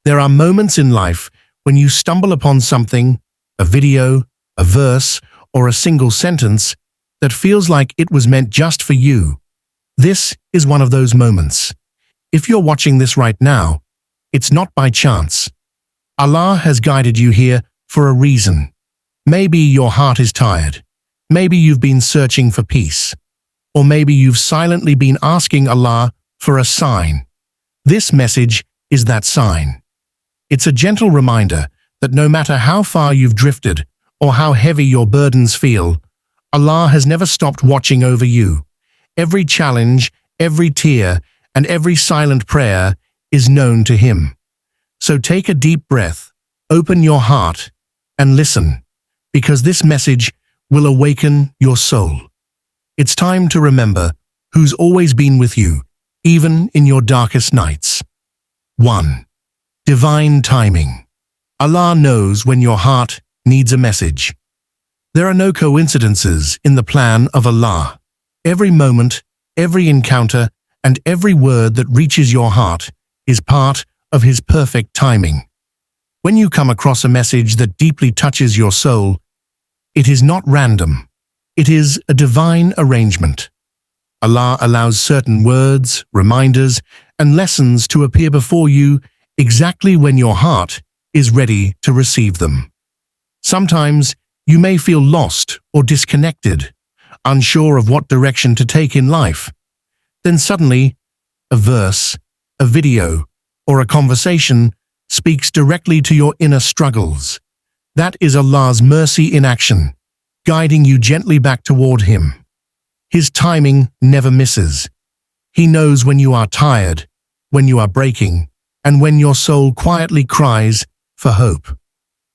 There are moments in life when you stumble upon something, a video, a verse, or a single sentence that feels like it was meant just for you. This is one of those moments. If you're watching this right now, it's not by chance. Allah has guided you here for a reason. Maybe your heart is tired. Maybe you've been searching for peace. Or maybe you've silently been asking Allah for a sign. This message is that sign. It's a gentle reminder that no matter how far you've drifted or how heavy your burdens feel, Allah has never stopped watching over you. Every challenge, every tear, and every silent prayer is known to Him. So take a deep breath, open your heart, and listen, because this message will awaken your soul. It's time to remember who's always been with you, even in your darkest nights. 1. Divine timing. Allah knows when your heart needs a message. There are no coincidences in the plan of Allah. Every moment, every encounter, and every word that reaches your heart is part of His perfect timing. When you come across a message that deeply touches your soul, it is not random. It is a divine arrangement. Allah allows certain words, reminders, and lessons to appear before you exactly when your heart is ready to receive them. Sometimes you may feel lost or disconnected, unsure of what direction to take in life. Then suddenly, a verse, a video, or a conversation speaks directly to your inner struggles. That is Allah's mercy in action, guiding you gently back toward Him. His timing never misses. He knows when you are tired, when you are breaking, and when your soul quietly cries for hope.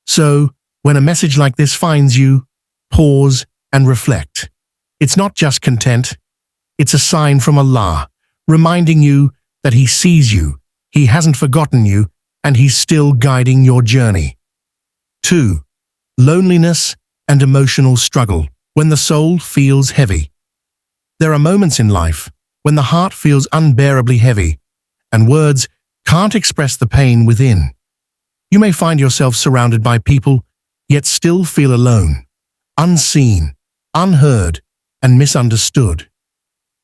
So, when a message like this finds you, pause and reflect. It's not just content, it's a sign from Allah, reminding you that He sees you, He hasn't forgotten you, and He's still guiding your journey. 2. Loneliness and emotional struggle when the soul feels heavy. There are moments in life when the heart feels unbearably heavy, and words can't express the pain within. You may find yourself surrounded by people, yet still feel alone, unseen, unheard, and misunderstood.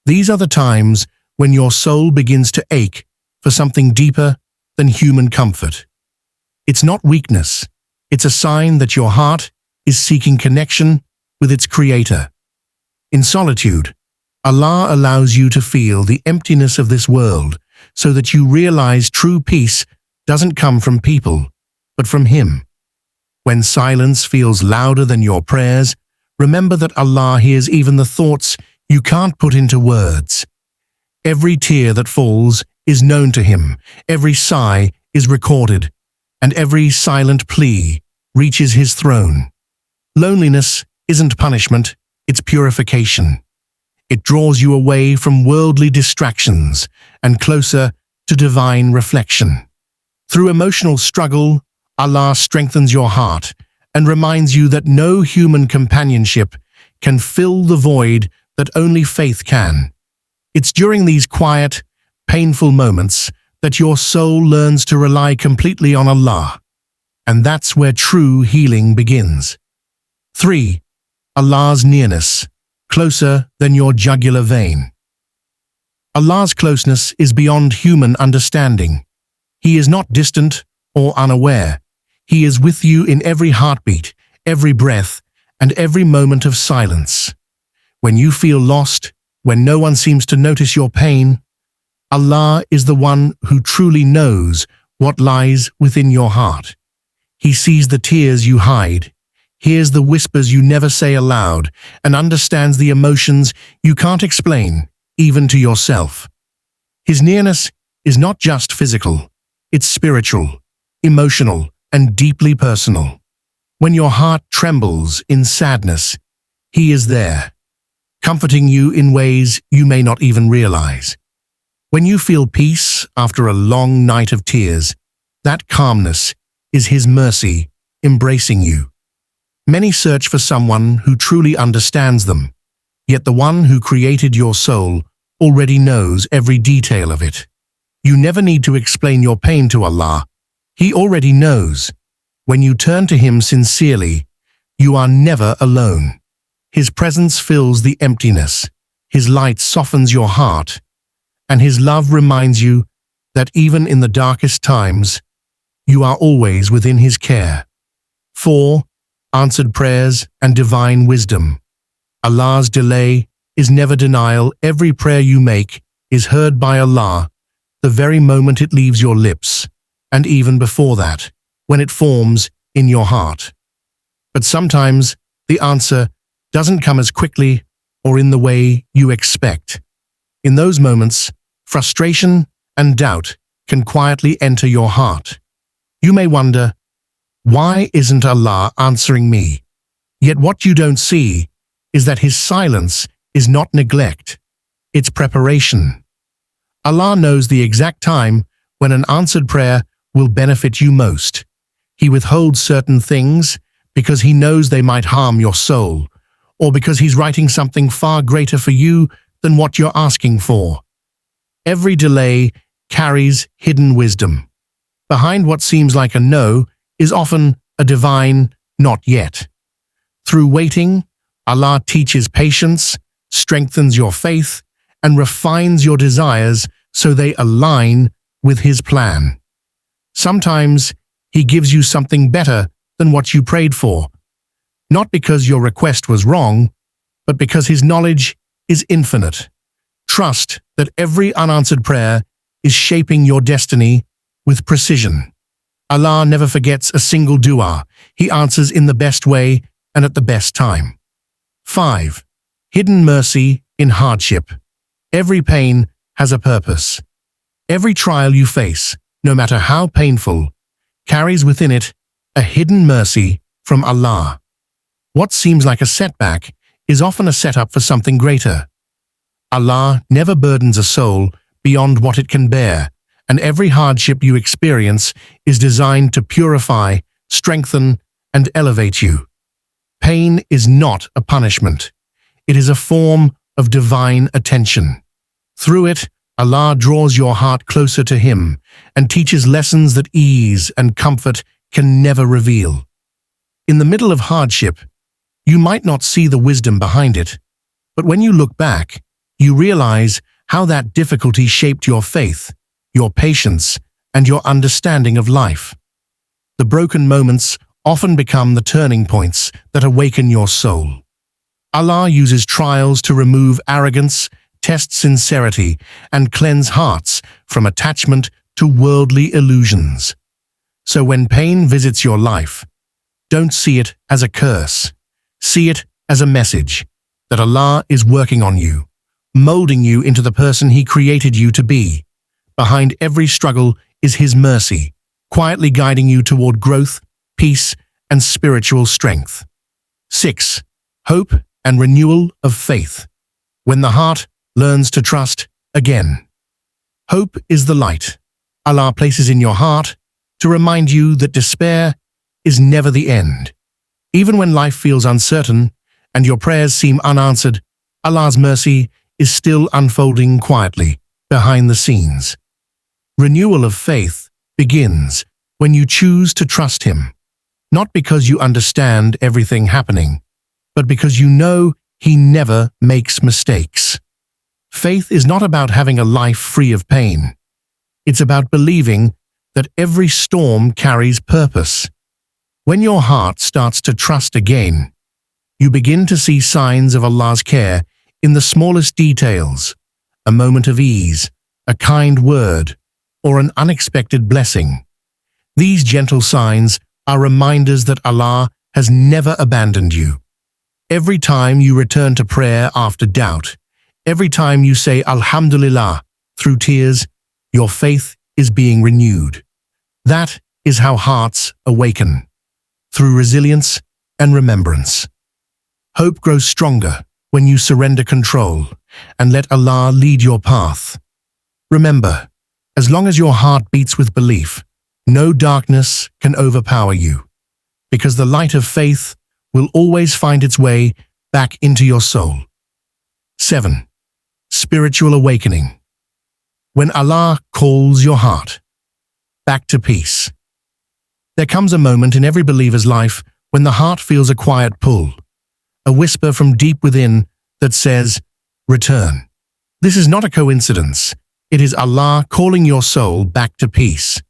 These are the times when your soul begins to ache for something deeper than human comfort. It's not weakness, it's a sign that your heart is seeking connection with its Creator. In solitude, Allah allows you to feel the emptiness of this world so that you realize true peace doesn't come from people, but from Him. When silence feels louder than your prayers, remember that Allah hears even the thoughts you can't put into words. Every tear that falls is known to Him, every sigh is recorded, and every silent plea reaches His throne. Loneliness isn't punishment, it's purification. It draws you away from worldly distractions and closer to divine reflection. Through emotional struggle, Allah strengthens your heart and reminds you that no human companionship can fill the void that only faith can. It's during these quiet, painful moments that your soul learns to rely completely on Allah. And that's where true healing begins. 3. Allah's nearness, closer than your jugular vein. Allah's closeness is beyond human understanding. He is not distant or unaware. He is with you in every heartbeat, every breath, and every moment of silence. When you feel lost, when no one seems to notice your pain, Allah is the one who truly knows what lies within your heart. He sees the tears you hide, hears the whispers you never say aloud, and understands the emotions you can't explain, even to yourself. His nearness is not just physical, it's spiritual, emotional, and deeply personal. When your heart trembles in sadness, He is there, comforting you in ways you may not even realize. When you feel peace after a long night of tears, that calmness is His mercy embracing you. Many search for someone who truly understands them, yet the one who created your soul already knows every detail of it. You never need to explain your pain to Allah. He already knows. When you turn to Him sincerely, you are never alone. His presence fills the emptiness. His light softens your heart, and His love reminds you that even in the darkest times, you are always within His care. 4. Answered prayers and divine wisdom. Allah's delay is never denial. Every prayer you make is heard by Allah the very moment it leaves your lips, and even before that, when it forms in your heart. But sometimes the answer doesn't come as quickly or in the way you expect. In those moments, frustration and doubt can quietly enter your heart. You may wonder, why isn't Allah answering me? Yet what you don't see is that His silence is not neglect, it's preparation. Allah knows the exact time when an answered prayer will benefit you most. He withholds certain things because He knows they might harm your soul, or because He's writing something far greater for you than what you're asking for. Every delay carries hidden wisdom. Behind what seems like a no is often a divine not yet. Through waiting, Allah teaches patience, strengthens your faith, and refines your desires so they align with His plan. Sometimes He gives you something better than what you prayed for, not because your request was wrong, but because His knowledge is infinite. Trust that every unanswered prayer is shaping your destiny with precision. Allah never forgets a single dua. He answers in the best way and at the best time. 5. Hidden mercy in hardship. Every pain has a purpose. Every trial you face, no matter how painful, carries within it a hidden mercy from Allah. What seems like a setback is often a setup for something greater. Allah never burdens a soul beyond what it can bear, and every hardship you experience is designed to purify, strengthen, and elevate you. Pain is not a punishment. It is a form of divine attention. Through it, Allah draws your heart closer to Him and teaches lessons that ease and comfort can never reveal. In the middle of hardship, you might not see the wisdom behind it, but when you look back, you realize how that difficulty shaped your faith, your patience, and your understanding of life. The broken moments often become the turning points that awaken your soul. Allah uses trials to remove arrogance, test sincerity, and cleanse hearts from attachment to worldly illusions. So when pain visits your life, don't see it as a curse. See it as a message that Allah is working on you, molding you into the person He created you to be. Behind every struggle is His mercy, quietly guiding you toward growth, peace, and spiritual strength. 6. Hope and renewal of faith. When the heart learns to trust again. Hope is the light Allah places in your heart to remind you that despair is never the end. Even when life feels uncertain and your prayers seem unanswered, Allah's mercy is still unfolding quietly behind the scenes. Renewal of faith begins when you choose to trust Him, not because you understand everything happening, but because you know He never makes mistakes. Faith is not about having a life free of pain. It's about believing that every storm carries purpose. When your heart starts to trust again, you begin to see signs of Allah's care in the smallest details, a moment of ease, a kind word, or an unexpected blessing. These gentle signs are reminders that Allah has never abandoned you. Every time you return to prayer after doubt, every time you say Alhamdulillah through tears, your faith is being renewed. That is how hearts awaken, through resilience and remembrance. Hope grows stronger when you surrender control and let Allah lead your path. Remember, as long as your heart beats with belief, no darkness can overpower you, because the light of faith will always find its way back into your soul. 7. Spiritual awakening. When Allah calls your heart back to peace, There comes a moment in every believer's life when the heart feels a quiet pull, a whisper from deep within that says, "Return." This is not a coincidence. It is Allah calling your soul back to peace.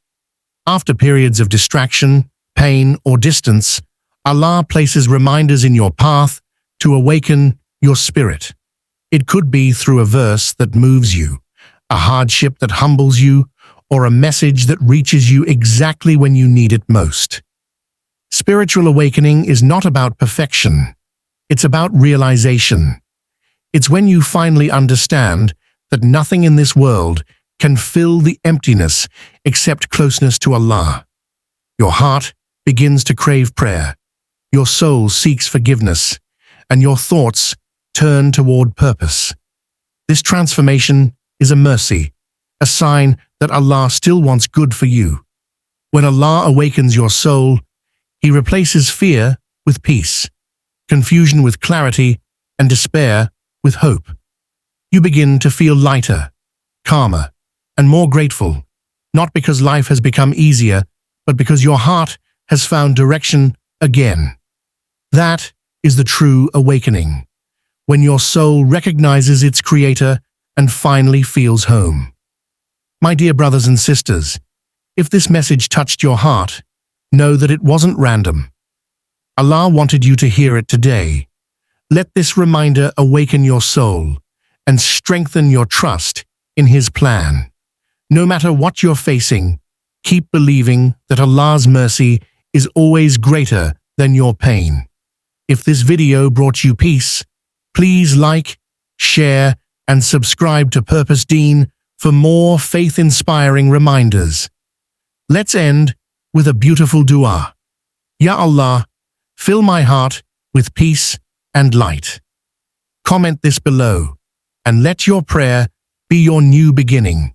After periods of distraction, pain, or distance, Allah places reminders in your path to awaken your spirit. It could be through a verse that moves you, a hardship that humbles you, or a message that reaches you exactly when you need it most. Spiritual awakening is not about perfection. It's about realization. It's when you finally understand that nothing in this world can fill the emptiness except closeness to Allah. Your heart begins to crave prayer, your soul seeks forgiveness, and your thoughts turn toward purpose. This transformation is a mercy, a sign that Allah still wants good for you. When Allah awakens your soul, He replaces fear with peace, confusion with clarity, and despair with hope. You begin to feel lighter, calmer, and more grateful, not because life has become easier, but because your heart has found direction again. That is the true awakening, when your soul recognizes its Creator and finally feels home. My dear brothers and sisters, if this message touched your heart, know that it wasn't random. Allah wanted you to hear it today. Let this reminder awaken your soul and strengthen your trust in His plan. No matter what you're facing, keep believing that Allah's mercy is always greater than your pain. If this video brought you peace, please like, share, and subscribe to Purpose Deen for more faith-inspiring reminders. Let's end with a beautiful dua. Ya Allah, fill my heart with peace and light. Comment this below, and let your prayer be your new beginning.